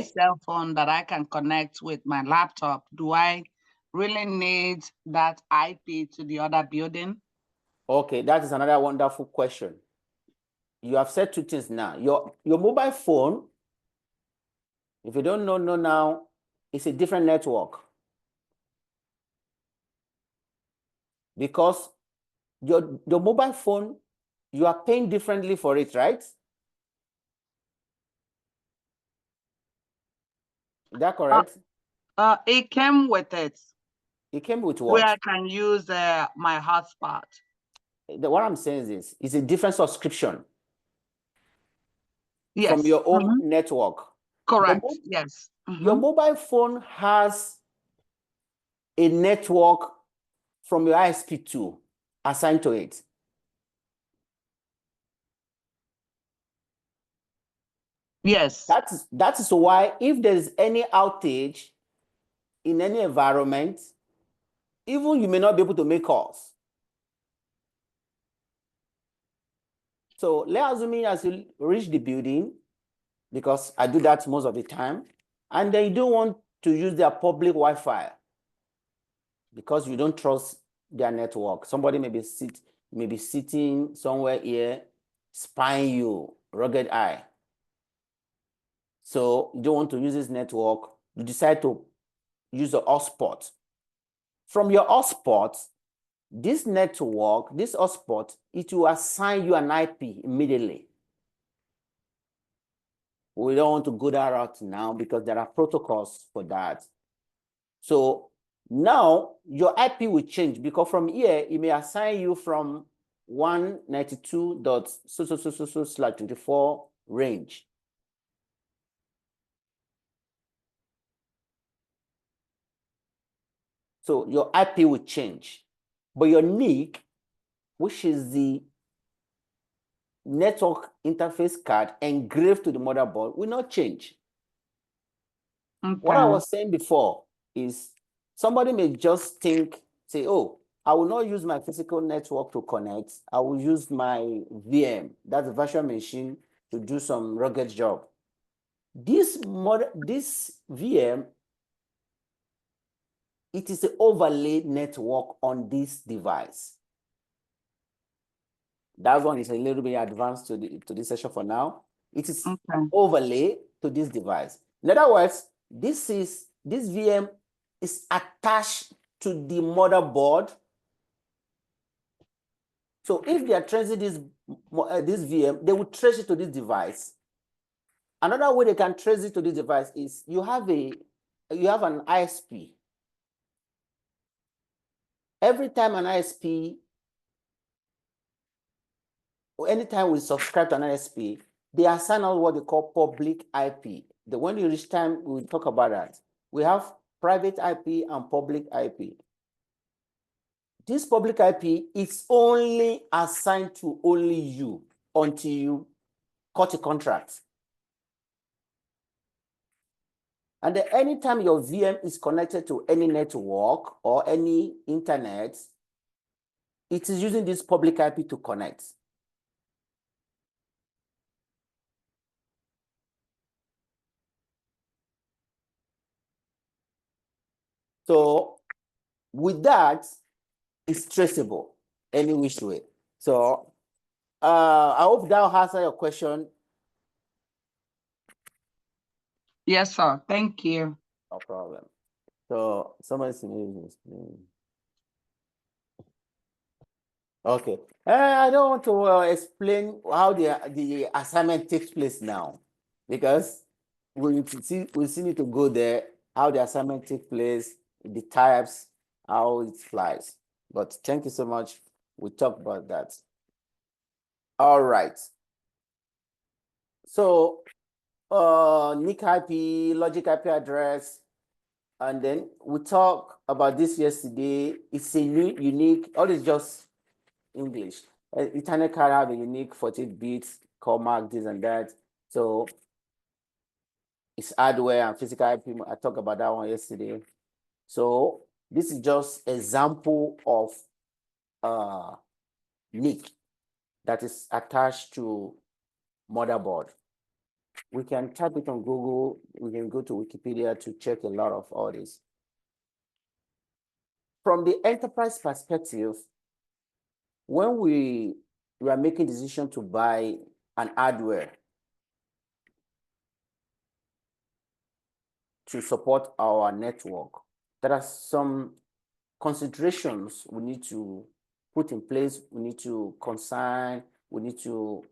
cell phone that I can connect with my laptop, do I really need that IP to the other building? Okay, that is another wonderful question. You have said two things now. Your mobile phone, if you don't know now, it's a different network. Because your mobile phone, you are paying differently for it, right? Is that correct? It came with it. It came with Where I what? can use my hotspot. What I'm saying is this, it's a different subscription Yes. from your own network. Correct. Yes. Your mobile phone has a network from your ISP2 assigned to it. Yes. That is why if there's any outage in any environment, even you may not be able to make calls. So let's assume as you reach the building, because I do that most of the time, and then you don't want to use their public Wi-Fi because you don't trust their network. Somebody may be sitting somewhere here, spying you, rugged eye. So you don't want to use this network. You decide to use a hotspot. From your hotspot, this network, this hotspot, it will assign you an IP immediately. We don't want to go that route now because there are protocols for that. So now your IP will change because from here, it may assign you from 192.so/24 range. So your IP will change. But your NIC, which is the network interface card engraved to the motherboard, will not change. Okay. What I was saying before is somebody may just say, oh, I will not use my physical network to connect. I will use my VM, that's a virtual machine, to do some rugged job. This VM, it is an overlay network on this device. That one is a little bit advanced to this session for now. It is overlay to this device. In other words, this VM is attached to the motherboard. So if they are tracing this VM, they will trace it to this device. Another way they can trace it to this device is you have an ISP. Every time an ISP, or anytime we subscribe to an ISP, they assign out what they call public IP. When you reach time, we'll talk about that. We have private IP and public IP. This public IP is only assigned to only you until you cut a contract. And then anytime your VM is connected to any network or any internet, it is using this public IP to connect. So with that, it's traceable any which way. So I hope that answers your question. Yes, sir. Thank you. No problem. So somebody's explain. Okay. I don't want to explain how the assignment takes place now, because we still need to go there, how the assignment takes place, the types, how it flies. But thank you so much. We'll talk about that. All right. So NIC IP, logic IP address, and then we talked about this yesterday. It's a unique, all is just English. Ethernet card have a unique 48 bits, call mark, this and that. So it's hardware and physical IP. I talked about that one yesterday. So this is just example of NIC that is attached to motherboard. We can type it on Google. We can go to Wikipedia to check a lot of all this. From the enterprise perspective, when we are making decision to buy an hardware to support our network, there are some considerations we need to put in place. We need to consign, we need to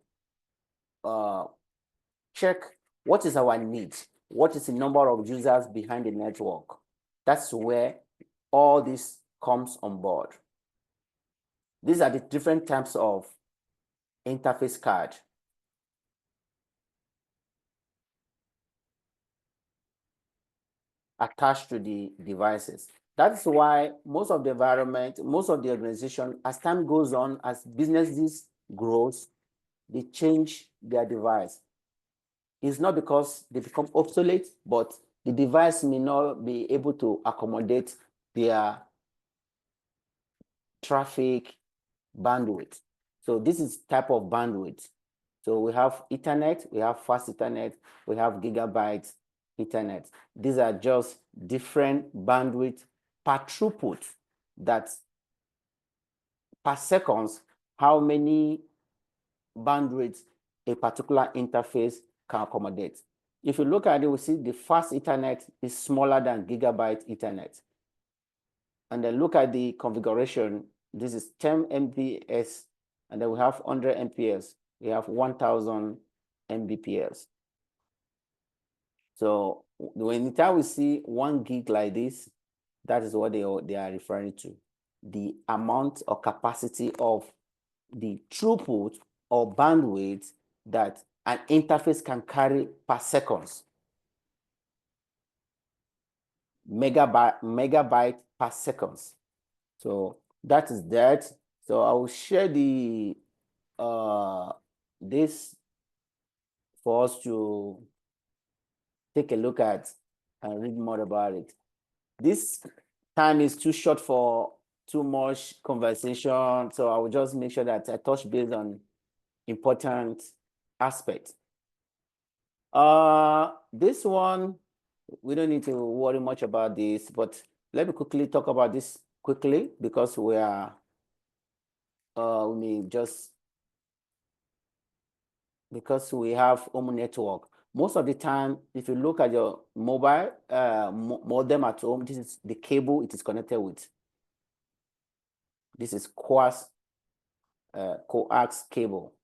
check what is our need, what is the number of users behind the network. That's where all this comes on board. These are the different types of interface card. Attached to the devices. That's why most of the environment, most of the organization, as time goes on, as businesses grows, they change their device. It's not because they become obsolete, but the device may not be able to accommodate their traffic bandwidth. So this is type of bandwidth. So we have Ethernet, we have fast Ethernet, we have gigabyte Ethernet. These are just different bandwidth per throughput, that per seconds, how many bandwidth a particular interface can accommodate. If you look at it, we see the fast Ethernet is smaller than gigabyte Ethernet. And then look at the configuration. This is 10 Mbps, and then we have 100 Mbps. We have 1000 Mbps. So anytime we see 1 gig like this, that is what they are referring to. The amount or capacity of the throughput or bandwidth that an interface can carry per seconds. Megabyte per seconds. So that is that. So I will share the this for us to take a look at and read more about it. This time is too short for too much conversation, so I will just make sure that I touch base on important aspects. This one, we don't need to worry much about this, but let me quickly talk about this quickly because we are, we may just, because we have home network. Most of the time, if you look at your mobile modem at home, this is the cable it is connected with. This is coax cable.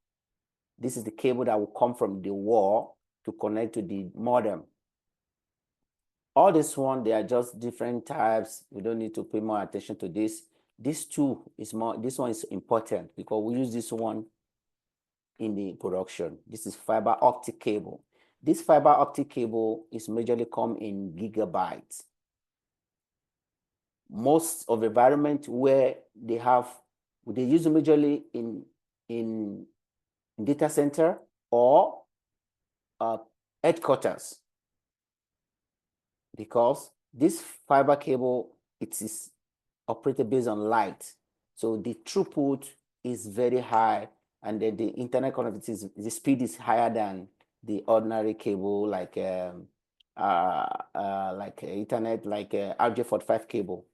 This is the cable that will come from the wall to connect to the modem. All this one, they are just different types. We don't need to pay more attention to this. This two is more, this one is important because we use this one in the production. This is fiber optic cable. This fiber optic cable is majorly come in gigabytes. Most of the environment where they use it majorly in data center or headquarters, because this fiber cable, it is operated based on light. So the throughput is very high, and then the internet connectivity, the speed is higher than the ordinary cable, like Ethernet, like RJ45 cable.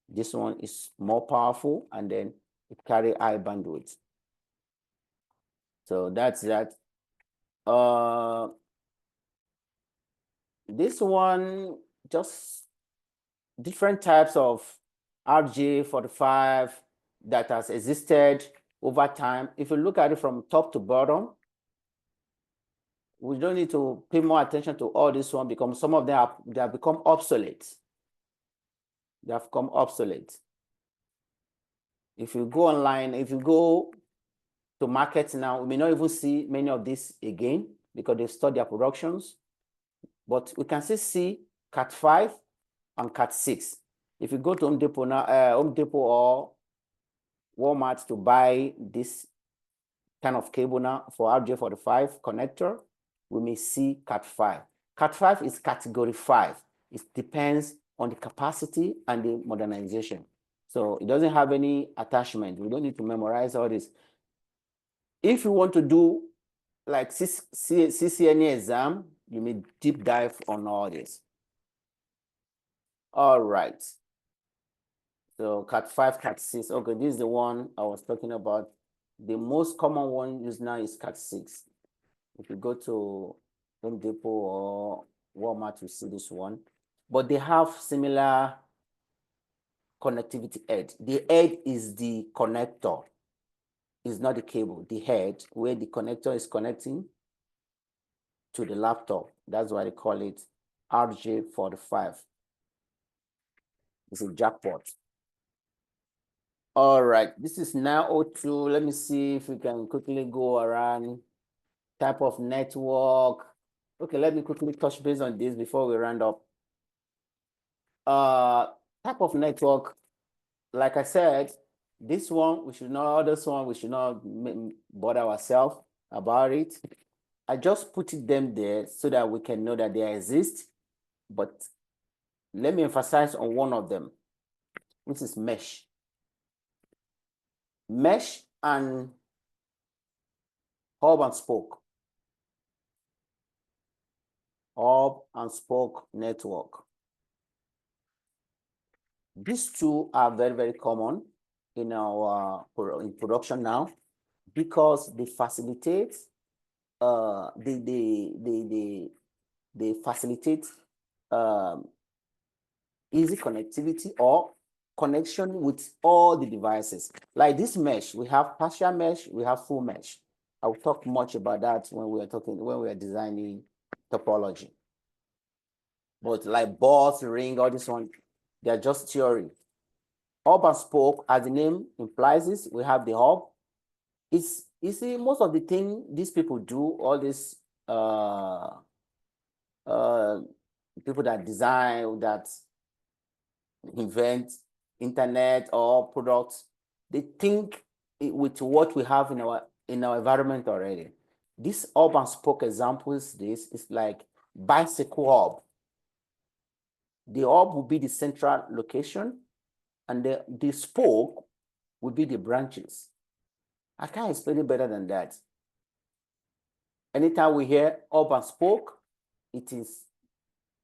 This one is more powerful, and then it carry high bandwidth. So that's that. This one, just different types of RJ45 that has existed over time. If you look at it from top to bottom, we don't need to pay more attention to all this one because some of them they have become obsolete. They have become obsolete. If you go online, if you go to markets now, we may not even see many of these again because they've stopped their productions. But we can still see Cat5 and Cat6. If you go to Home Depot now, Home Depot or Walmart to buy this kind of cable now for RJ45 connector, we may see Cat5. Cat5 is category 5. It depends on the capacity and the modernization. So it doesn't have any attachment. We don't need to memorize all this. If you want to do like CCNA exam, you may deep dive on all this. All right. So Cat5, Cat6. Okay, this is the one I was talking about. The most common one used now is Cat6. If you go to Home Depot or Walmart, you see this one. But they have similar connectivity head. The head is the connector. It's not the cable. The head, where the connector is connecting to the laptop. That's why they call it RJ45. It's a jackpot. All right, this is now O2. Let me see if we can quickly go around type of network. Okay, let me quickly touch base on this before we round up. Type of network, like I said, this one, we should not, this one, we should not bother ourselves about it. I just put them there so that we can know that they exist, but let me emphasize on one of them, which is mesh. Mesh and hub and spoke. Hub and spoke network. These two are very, very common in our in production now because they facilitate they facilitate easy connectivity or connection with all the devices. Like this mesh, we have partial mesh, we have full mesh. I will talk much about that when we are designing topology. But like boss, ring, all this one, they are just theory. Hub and spoke, as the name implies, is we have the hub. It's, you see, most of the thing these people do, all this people that design, that invent internet or products, they think with what we have in our environment already. This hub and spoke examples, this is like bicycle hub. The hub will be the central location, and the spoke will be the branches. I can't explain it better than that. Anytime we hear hub and spoke, it is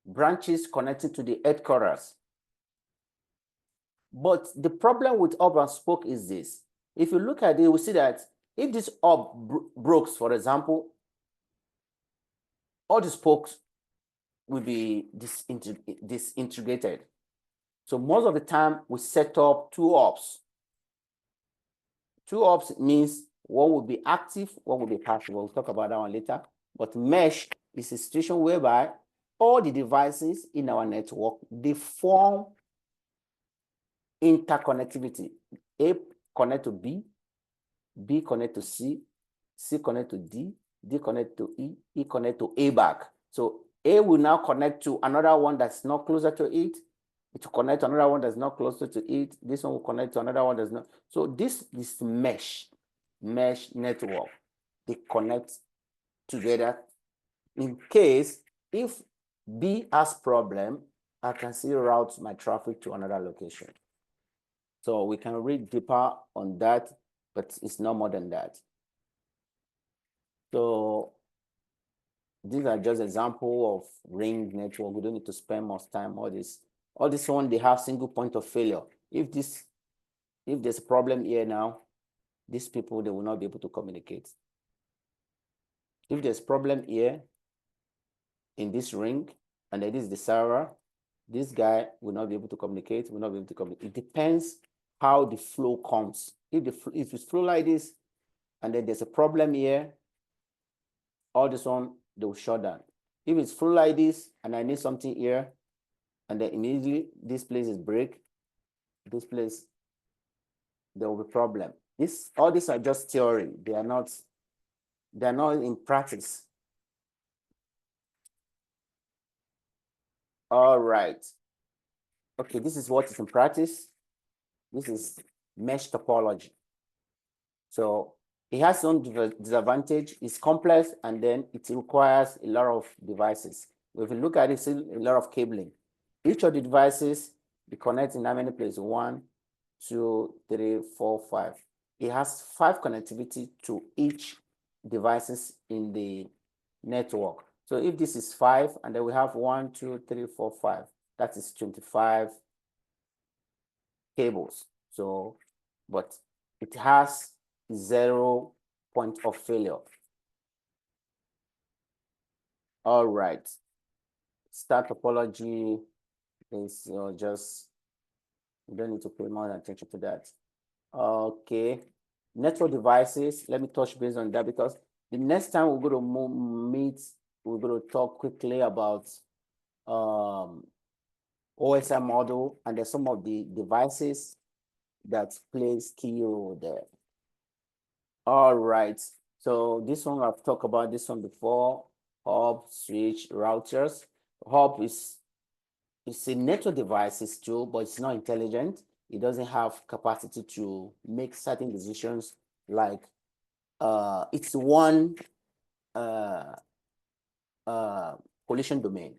branches connected to the headquarters. But the problem with hub and spoke is this. If you look at it, we see that if this hub breaks, for example, all the spokes will be disintegrated. So most of the time, we set up two hubs. Two hubs means one will be active, one will be passive. We'll talk about that one later. But mesh is a situation whereby all the devices in our network, they form interconnectivity. A connect to B, B connect to C, C connect to D, D connect to E, E connect to A back. So A will now connect to another one that's not closer to it. It will connect to another one that's not closer to it. This one will connect to another one that's not. So this is mesh network. They connect together in case if B has problem, I can still route my traffic to another location. So we can read deeper on that, but it's no more than that. So these are just examples of ring network. We don't need to spend much time on this. All this one, they have single point of failure. If there's a problem here now, these people, they will not be able to communicate. If there's a problem here in this ring, and that is the server, this guy will not be able to communicate, will not be able to communicate. It depends how the flow comes. If it's flow like this, and then there's a problem here, all this one, they will shut down. If it's flow like this, and I need something here, and then immediately this place is break, this place, there will be problem. All these are just theory. They are not in practice. All right. Okay, this is what is in practice. This is mesh topology. So it has some disadvantage. It's complex, and then it requires a lot of devices. If you look at it, it's a lot of cabling. Each of the devices, they connect in how many places? 1, 2, 3, 4, 5. It has 5 connectivity to each devices in the network. So if this is 5, and then we have 1, 2, 3, 4, 5, that is 25 cables. So, but it has 0 point of failure. All right. Star topology is just, you don't need to pay more attention to that. Okay. Network devices, let me touch base on that, because the next time we're going to meet, we're going to talk quickly about OSI model, and there's some of the devices that plays key role there. All right. So this one, I've talked about this one before. Hub, switch, routers. Hub is a network device too, but it's not intelligent. It doesn't have capacity to make certain decisions, like it's one collision domain.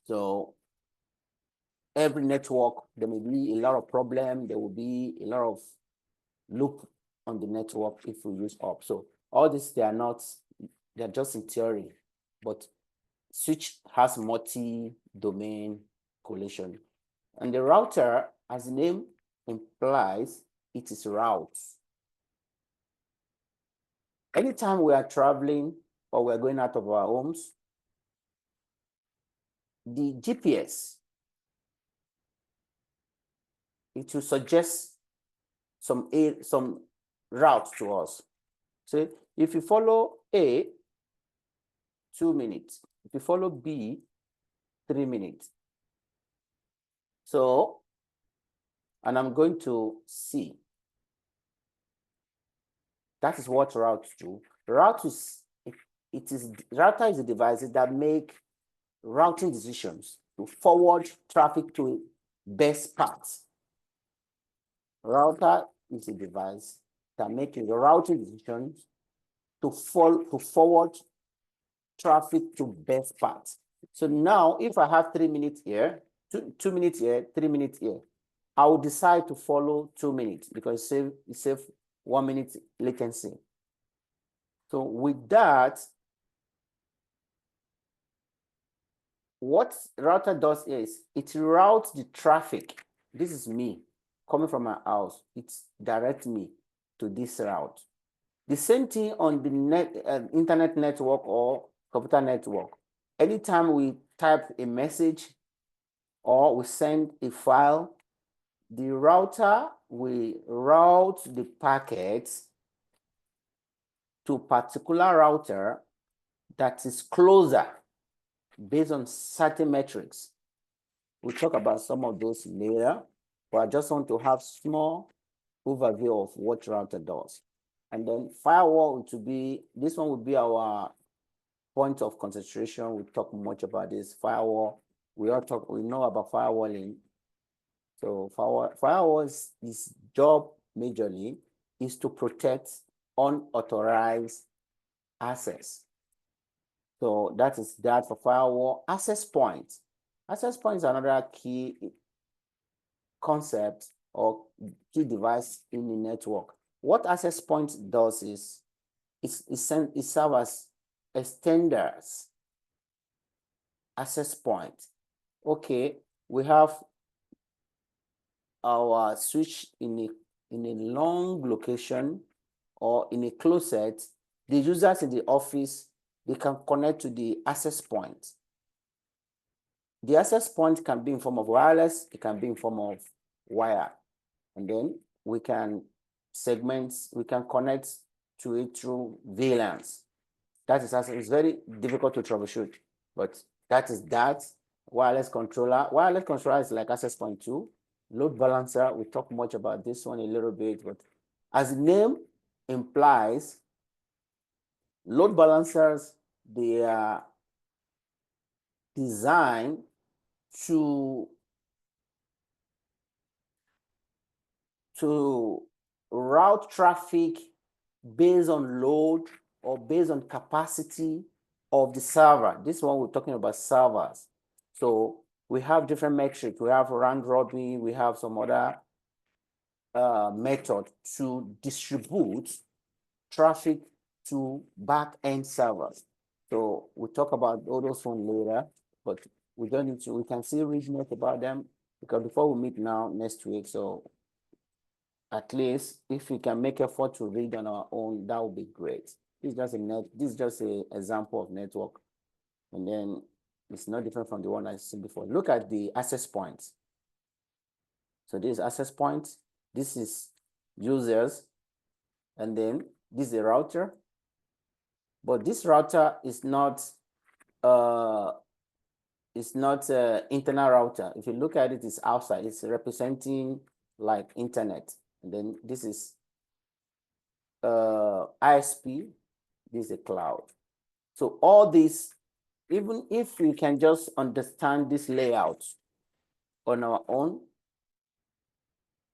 So every network, there may be a lot of problem. There will be a lot of loop on the network if we use hub. So all this, they're just in theory, but switch has multi-domain collision. And the router, as the name implies, it is routes. Anytime we are traveling or we're going out of our homes, the GPS, it will suggest some route to us. So if you follow A, 2 minutes. If you follow B, 3 minutes. So, and I'm going to C. That is what routes do. Router is a device that make routing decisions to forward traffic to best paths. Router is a device that makes the routing decisions to forward traffic to best path. So now, if I have 3 minutes here, 2 minutes here, 3 minutes here, I will decide to follow 2 minutes because it save 1 minute latency. So with that, what router does is it routes the traffic. This is me coming from my house. It directs me to this route. The same thing on the internet network or computer network. Anytime we type a message or we send a file, the router will route the packets to a particular router that is closer based on certain metrics. We'll talk about some of those later, but I just want to have small overview of what router does. And then firewall to be, this one would be our point of concentration. We talk much about this firewall. We know about firewalling. So firewall's job majorly is to protect unauthorized access. So that is that for firewall. Access points. Access points are another key concept or key device in the network. What access point does is it serves as extenders. Access point. Okay, we have our switch in a long location or in a closet. The users in the office, they can connect to the access point. The access point can be in form of wireless, it can be in form of wire. And then we can connect to it through VLANs. That is it's very difficult to troubleshoot, but that is that. Wireless controller. Wireless controller is like access point too. Load balancer, we talk much about this one a little bit, but as the name implies, load balancers, they are designed to route traffic based on load or based on capacity of the server. This one we're talking about servers. So we have different metrics. We have round robin, we have some other method to distribute traffic to back-end servers. So we'll talk about all those ones later, but we don't need to, we can still read more about them because before we meet now next week, so at least if we can make effort to read on our own, that would be great. This is just an example of network. And then it's not different from the one I seen before. Look at the access points. So this is access points. This is users. And then this is a router. But this router is not internal router. If you look at it, it's outside. It's representing like internet. And then this is ISP. This is a cloud. So all this, even if we can just understand this layout on our own,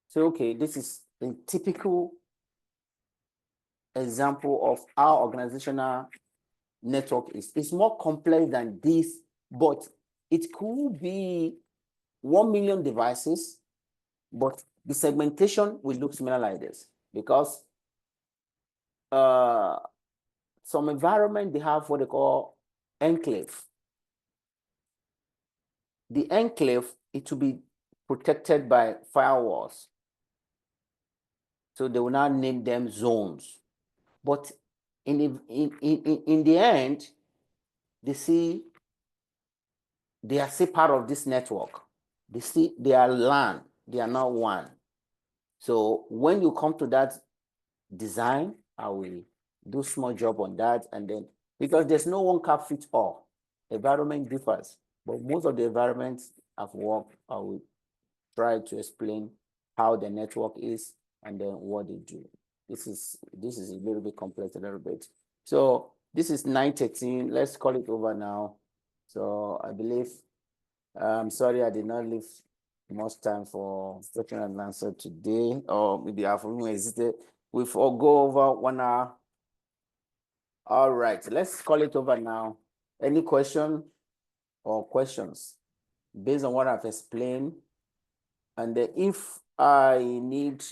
so okay, this is a typical example of how organizational network is. It's more complex than this, but it could be 1 million devices, but the segmentation will look similar like this because some environment, they have what they call enclave. The enclave, it will be protected by firewalls. So they will not name them zones. But in the end, they are still part of this network. They are LAN, they are not one. So when you come to that design, I will do small job on that, and then because there's no one cap fits all, environment differs, but most of the environments I've worked, I will try to explain how the network is and then what they do. This is a little bit complex, a little bit. So this is 9:13. Let's call it over now. So I believe, I'm sorry I did not leave much time for question and answer today, or maybe I've even hesitated. We've all go over 1 hour. All right, let's call it over now. Any question or questions based on what I've explained? And if I need